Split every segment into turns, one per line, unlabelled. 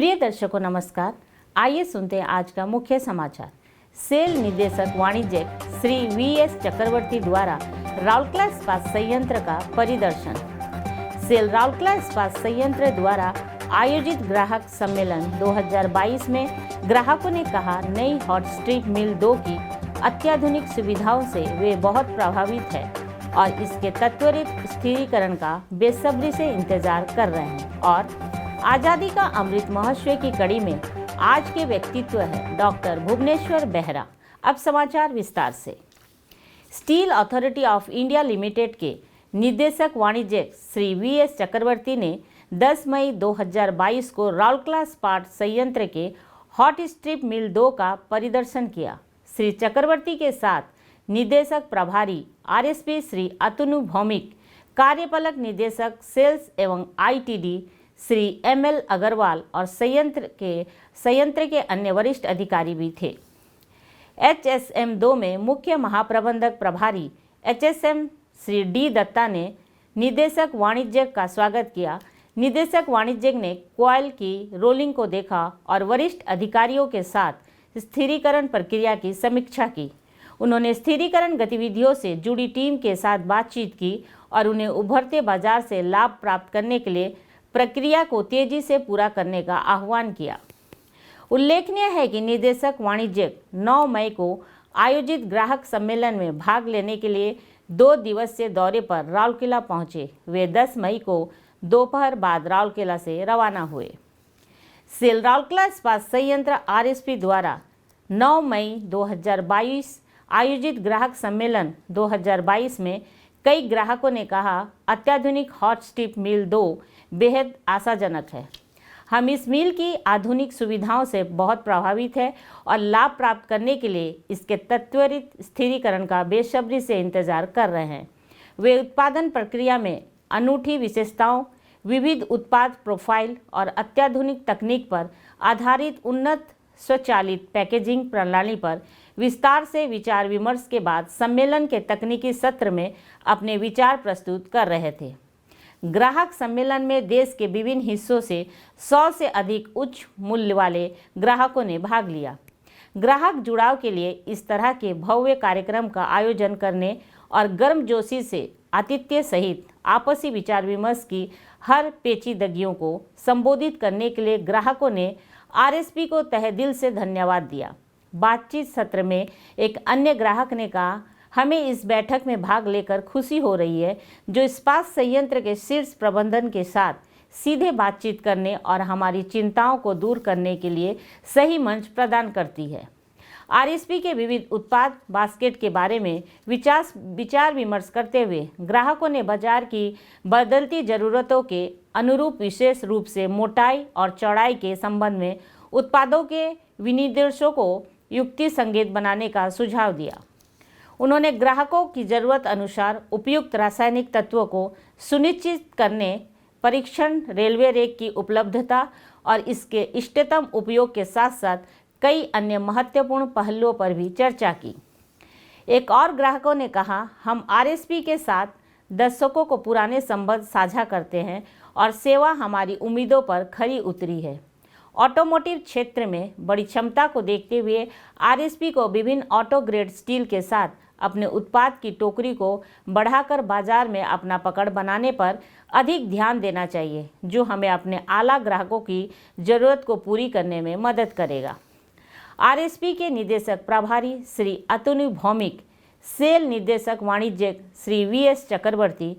प्रिय दर्शकों नमस्कार। आइए सुनते हैं आज का मुख्य समाचार। सेल निदेशक वाणिज्य श्री वी.एस. चक्रवर्ती द्वारा राउरकेला इस्पात संयंत्र का परिदर्शन। सेल राउरकेला इस्पात संयंत्र द्वारा आयोजित ग्राहक सम्मेलन 2022 में ग्राहकों ने कहा, नई हॉट स्ट्रिप मिल 2 की अत्याधुनिक सुविधाओं से वे बहुत प्रभावित हैं और इसके त्वरित स्थिरीकरण का बेसब्री से इंतजार कर रहे हैं। और आज़ादी का अमृत महोत्सव की कड़ी में आज के व्यक्तित्व है डॉक्टर भुवनेश्वर बेहरा। अब समाचार विस्तार से। Steel authority of India limited के निदेशक वाणिज्य श्री वी.एस. चक्रवर्ती ने 10 मई 2022 को राउरकेला इस्पात संयंत्र के हॉट स्ट्रिप मिल 2 का परिदर्शन किया। श्री चक्रवर्ती के साथ निदेशक प्रभारी आरएसपी श्री अतनु भौमिक, कार्यपालक निदेशक सेल्स एवं आईटीडी श्री एमएल अग्रवाल और संयंत्र के अन्य वरिष्ठ अधिकारी भी थे। एचएसएम 2 में मुख्य महाप्रबंधक प्रभारी एचएसएम श्री डी दत्ता ने निदेशक वाणिज्य का स्वागत किया। निदेशक वाणिज्य ने कॉयल की रोलिंग को देखा और वरिष्ठ अधिकारियों के साथ स्थिरीकरण प्रक्रिया की समीक्षा की। उन्होंने स्थिरीकरण गतिविधियों से जुड़ी टीम के साथ बातचीत की और उन्हें उभरते बाजार से लाभ प्राप्त करने के लिए प्रक्रिया को तेजी से पूरा करने का आह्वान किया। उल्लेखनीय है कि निदेशक वाणिज्य 9 मई को आयोजित ग्राहक सम्मेलन में भाग लेने के लिए 2 दिवसीय दौरे पर राउरकेला पहुंचे। वे 10 मई को दोपहर बाद राउरकेला से रवाना हुए। सेल राउरकेला इस्पात संयंत्र आरएसपी द्वारा 9 मई 2022 आयोजित ग्राहक सम्मेलन 2022 में कई ग्राहकों ने कहा, अत्याधुनिक हॉट स्ट्रिप मिल 2 बेहद आशाजनक है। हम इस मिल की आधुनिक सुविधाओं से बहुत प्रभावित हैं और लाभ प्राप्त करने के लिए इसके त्वरित स्थिरीकरण का बेसब्री से इंतजार कर रहे हैं। वे उत्पादन प्रक्रिया में अनूठी विशेषताओं, विविध उत्पाद प्रोफाइल और अत्याधुनिक तकनीक पर आधारित उन्नत स्वचालित पैकेजिंग प्रणाली पर विस्तार से विचार विमर्श के बाद सम्मेलन के तकनीकी सत्र में अपने विचार प्रस्तुत कर रहे थे। ग्राहक सम्मेलन में देश के विभिन्न हिस्सों से 100 से अधिक उच्च मूल्य वाले ग्राहकों ने भाग लिया। ग्राहक जुड़ाव के लिए इस तरह के भव्य कार्यक्रम का आयोजन करने और गर्मजोशी से आतिथ्य सहित आपसी विचार विमर्श की हर पेचीदगियों को संबोधित करने के लिए ग्राहकों ने आरएसपी को तहे दिल से धन्यवाद दिया। बातचीत सत्र में एक अन्य ग्राहक ने कहा, हमें इस बैठक में भाग लेकर खुशी हो रही है जो इस्पात संयंत्र के शीर्ष प्रबंधन के साथ सीधे बातचीत करने और हमारी चिंताओं को दूर करने के लिए सही मंच प्रदान करती है। आरएसपी के विविध उत्पाद बास्केट के बारे में विचार विमर्श करते हुए ग्राहकों ने बाजार की बदलती ज़रूरतों के अनुरूप विशेष रूप से मोटाई और चौड़ाई के संबंध में उत्पादों के विनिर्देशों को युक्ति संगत बनाने का सुझाव दिया। उन्होंने ग्राहकों की ज़रूरत अनुसार उपयुक्त रासायनिक तत्वों को सुनिश्चित करने, परीक्षण रेलवे रेक की उपलब्धता और इसके इष्टतम उपयोग के साथ साथ कई अन्य महत्वपूर्ण पहलुओं पर भी चर्चा की। एक और ग्राहकों ने कहा, हम आरएसपी के साथ दशकों को पुराने संबंध साझा करते हैं और सेवा हमारी उम्मीदों पर खरी उतरी है। ऑटोमोटिव क्षेत्र में बड़ी क्षमता को देखते हुए आरएसपी को विभिन्न ऑटो ग्रेड स्टील के साथ अपने उत्पाद की टोकरी को बढ़ाकर बाजार में अपना पकड़ बनाने पर अधिक ध्यान देना चाहिए, जो हमें अपने आला ग्राहकों की ज़रूरत को पूरी करने में मदद करेगा। आरएसपी के निदेशक प्रभारी श्री अतनु भौमिक, सेल निदेशक वाणिज्य श्री वी.एस. चक्रवर्ती,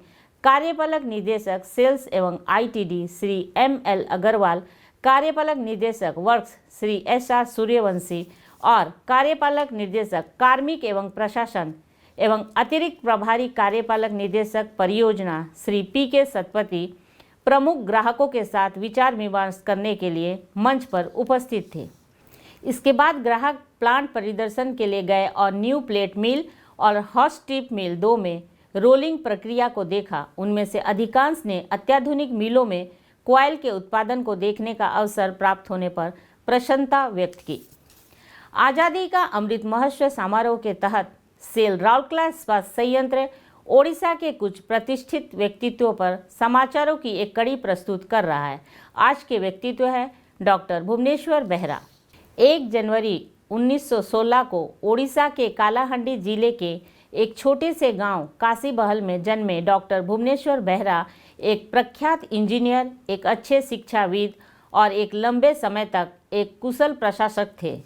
कार्यपालक निदेशक सेल्स एवं आईटीडी श्री एमएल अग्रवाल, कार्यपालक निदेशक वर्क्स श्री एसआर सूर्यवंशी और कार्यपालक निदेशक कार्मिक एवं प्रशासन एवं अतिरिक्त प्रभारी कार्यपालक निदेशक परियोजना श्री पीके सतपति प्रमुख ग्राहकों के साथ विचार विमर्श करने के लिए मंच पर उपस्थित थे। इसके बाद ग्राहक प्लांट परिदर्शन के लिए गए और न्यू प्लेट मिल और हॉट स्ट्रिप मिल 2 में रोलिंग प्रक्रिया को देखा। उनमें से अधिकांश ने अत्याधुनिक मिलों में कॉयल के उत्पादन को देखने का अवसर प्राप्त होने पर प्रसन्नता व्यक्त की। आज़ादी का अमृत महोत्सव समारोह के तहत सेल राउरकेला इस्पात संयंत्र ओडिशा के कुछ प्रतिष्ठित व्यक्तित्वों पर समाचारों की एक कड़ी प्रस्तुत कर रहा है। आज के व्यक्तित्व है डॉक्टर भुवनेश्वर बेहरा 1 जनवरी 1916 को ओडिशा के कालाहांडी जिले के एक छोटे से गांव काशीबहल में जन्मे डॉक्टर भुवनेश्वर बेहरा एक प्रख्यात इंजीनियर, एक अच्छे शिक्षाविद और एक लंबे समय तक एक कुशल प्रशासक थे।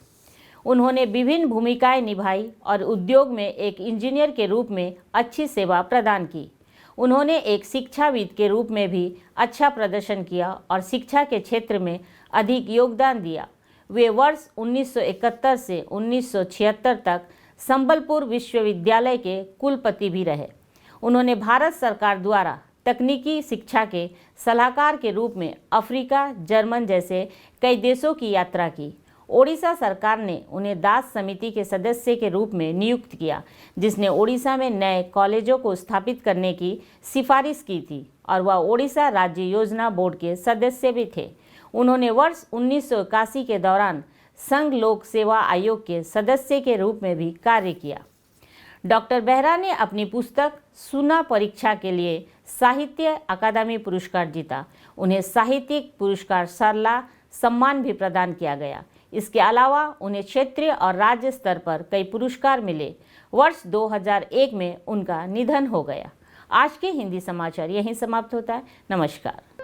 उन्होंने विभिन्न भूमिकाएं निभाई और उद्योग में एक इंजीनियर के रूप में अच्छी सेवा प्रदान की। उन्होंने एक शिक्षाविद के रूप में भी अच्छा प्रदर्शन किया और शिक्षा के क्षेत्र में अधिक योगदान दिया। वे वर्ष 1971 से 1976 तक संबलपुर विश्वविद्यालय के कुलपति भी रहे। उन्होंने भारत सरकार द्वारा तकनीकी शिक्षा के सलाहकार के रूप में अफ्रीका, जर्मन जैसे कई देशों की यात्रा की। ओडिशा सरकार ने उन्हें दास समिति के सदस्य के रूप में नियुक्त किया, जिसने ओडिशा में नए कॉलेजों को स्थापित करने की सिफारिश की थी और वह ओडिशा राज्य योजना बोर्ड के सदस्य भी थे। उन्होंने वर्ष 1981 के दौरान संघ लोक सेवा आयोग के सदस्य के रूप में भी कार्य किया। डॉक्टर बेहरा ने अपनी पुस्तक सुना परीक्षा के लिए साहित्य अकादमी पुरस्कार जीता। उन्हें साहित्यिक पुरस्कार सरला सम्मान भी प्रदान किया गया। इसके अलावा उन्हें क्षेत्रीय और राज्य स्तर पर कई पुरस्कार मिले। वर्ष 2001 में उनका निधन हो गया। आज के हिंदी समाचार यहीं समाप्त होता है। नमस्कार।